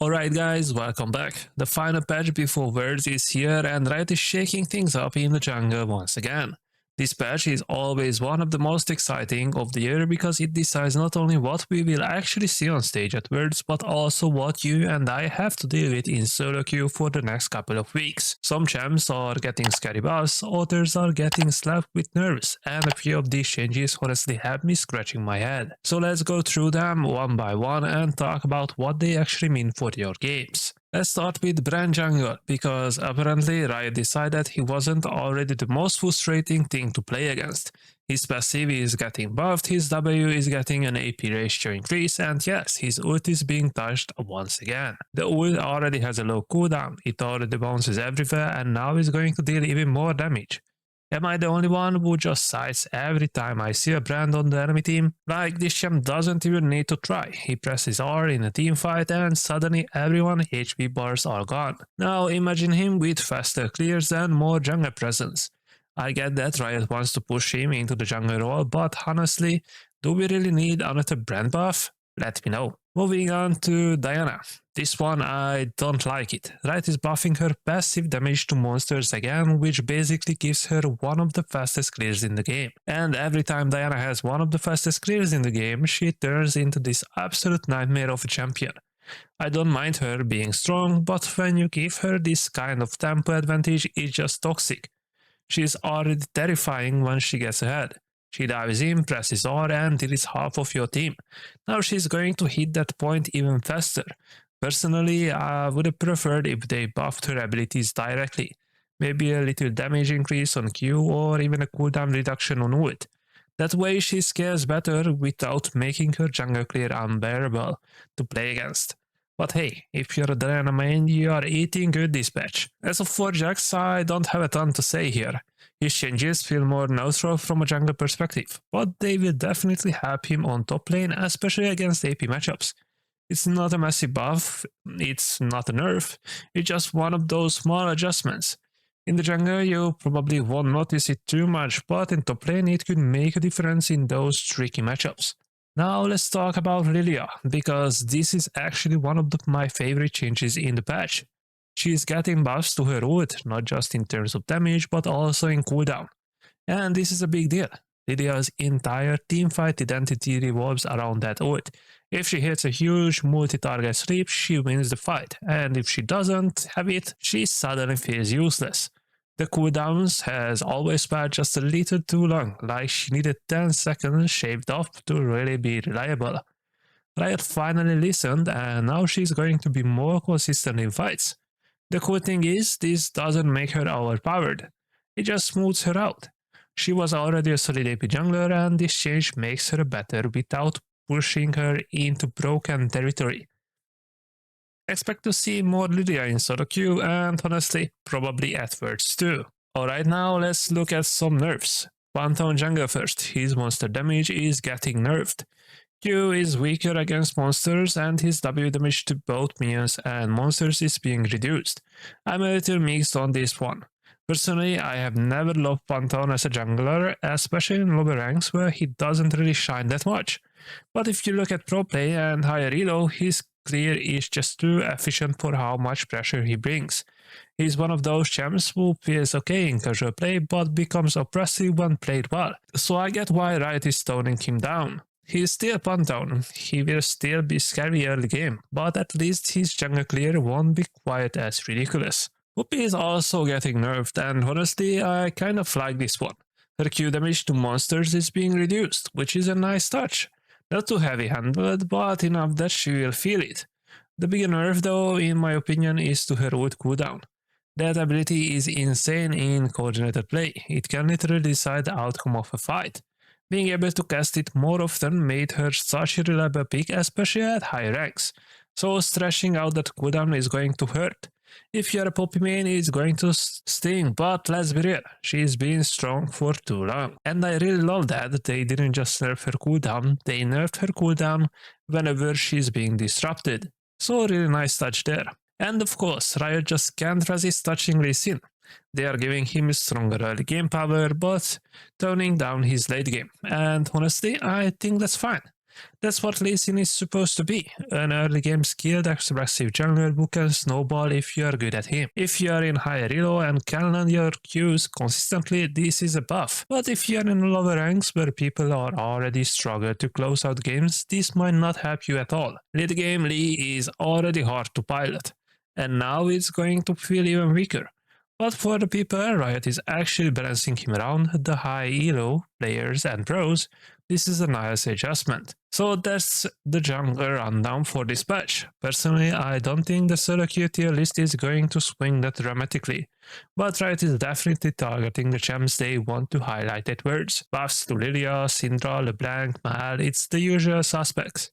Alright guys, welcome back. The final patch before Worlds is here and Riot is shaking things up in the jungle once again. This patch is always one of the most exciting of the year because it decides not only what we will actually see on stage at Worlds, but also what you and I have to deal with in solo queue for the next couple of weeks. Some champs are getting scary buffs, others are getting slapped with nerfs, and a few of these changes honestly have me scratching my head. So let's go through them one by one and talk about what they actually mean for your games. Let's start with Brand Jungle, because apparently Riot decided he wasn't already the most frustrating thing to play against. His passive is getting buffed, his W is getting an AP ratio increase, and yes, his ult is being touched once again. The ult already has a low cooldown, it already bounces everywhere, and now is going to deal even more damage. Am I the only one who just sighs every time I see a Brand on the enemy team? Like, this champ doesn't even need to try. He presses R in a team fight and suddenly everyone's HP bars are gone. Now imagine him with faster clears and more jungle presence. I get that Riot wants to push him into the jungle role, but honestly, do we really need another Brand buff? Let me know. Moving on to Diana. This one I don't like it. Riot is buffing her passive damage to monsters again, which basically gives her one of the fastest clears in the game. And every time Diana has one of the fastest clears in the game, she turns into this absolute nightmare of a champion. I don't mind her being strong, but when you give her this kind of tempo advantage, it's just toxic. She's already terrifying when she gets ahead. She dives in, presses R, and deletes half of your team. Now she's going to hit that point even faster. Personally, I would have preferred if they buffed her abilities directly. Maybe a little damage increase on Q or even a cooldown reduction on ult. That way she scales better without making her jungle clear unbearable to play against. But hey, if you're a Diana main, you are eating good this patch. As for Jax, I don't have a ton to say here. His changes feel more neutral from a jungle perspective, but they will definitely help him on top lane, especially against AP matchups. It's not a massive buff, it's not a nerf, it's just one of those small adjustments. In the jungle, you probably won't notice it too much, but in top lane it could make a difference in those tricky matchups. Now let's talk about Lillia, because this is actually one of my favorite changes in the patch. She is getting buffs to her ult, not just in terms of damage, but also in cooldown. And this is a big deal. Lillia's entire teamfight identity revolves around that ult. If she hits a huge multi-target sweep, she wins the fight, and if she doesn't have it, she suddenly feels useless. The cooldowns has always felt just a little too long, like she needed 10 seconds shaved off to really be reliable. Riot finally listened, and now she's going to be more consistent in fights. The cool thing is, this doesn't make her overpowered, it just smooths her out. She was already a solid AP jungler, and this change makes her better without pushing her into broken territory. Expect to see more Lillia in solo queue, and honestly, probably at Worlds too. Alright, now let's look at some nerfs. Pantheon jungle first, his monster damage is getting nerfed. Q is weaker against monsters, and his W damage to both minions and monsters is being reduced. I'm a little mixed on this one. Personally, I have never loved Pantheon as a jungler, especially in lower ranks where he doesn't really shine that much. But if you look at pro play and higher elo, his clear is just too efficient for how much pressure he brings. He's one of those champs who feels okay in casual play but becomes oppressive when played well, so I get why Riot is toning him down. He's still Pantheon, he will still be scary early game, but at least his jungle clear won't be quite as ridiculous. Whoopi is also getting nerfed, and honestly I kind of like this one. Her Q damage to monsters is being reduced, which is a nice touch. Not too heavy handled, but enough that she will feel it. The bigger nerf though, in my opinion, is to her ult cooldown. That ability is insane in coordinated play, it can literally decide the outcome of a fight. Being able to cast it more often made her such a reliable pick, especially at high ranks. So stretching out that cooldown is going to hurt. If you're a Poppy main, it's going to sting, but let's be real, she's been strong for too long. And I really love that they didn't just nerf her cooldown, they nerfed her cooldown whenever she's being disrupted. So really nice touch there. And of course, Riot just can't resist touching Lee Sin. They are giving him stronger early game power, but toning down his late game. And honestly, I think that's fine. That's what Lee Sin is supposed to be, an early game skilled expressive jungler who can snowball if you are good at him. If you are in higher elo and can land your Qs consistently, this is a buff. But if you are in lower ranks where people are already struggle to close out games, this might not help you at all. Late game Lee is already hard to pilot, and now it's going to feel even weaker. But for the people Riot is actually balancing him around the high elo players and pros, this is a nice adjustment. So that's the jungler rundown for this patch. Personally, I don't think the solo queue tier list is going to swing that dramatically, but Riot is definitely targeting the champs they want to highlight at words. Buffs to Lillia, Syndra, LeBlanc, Mahal, it's the usual suspects.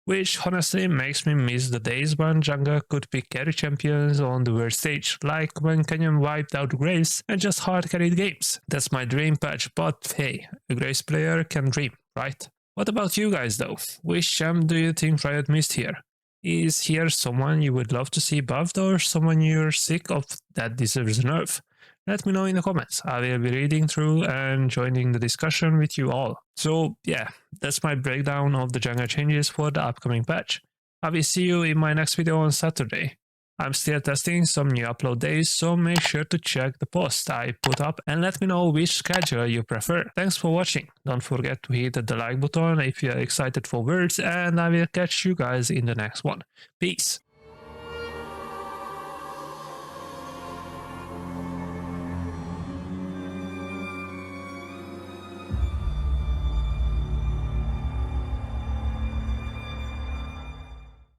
Which honestly makes me miss the days when jungler could pick carry champions on the world stage, like when Canyon wiped out Graves and just hard carried games. That's my dream patch, but hey, a Graves player can dream, right? What about you guys though? Which champ do you think Riot missed here? Is here someone you would love to see buffed or someone you're sick of that deserves a nerf? Let me know in the comments. I will be reading through and joining the discussion with you all. So yeah, that's my breakdown of the jungle changes for the upcoming patch. I will see you in my next video on Saturday. I'm still testing some new upload days, so make sure to check the post I put up and let me know which schedule you prefer. Thanks for watching. Don't forget to hit the like button if you're excited for words, and I will catch you guys in the next one. Peace.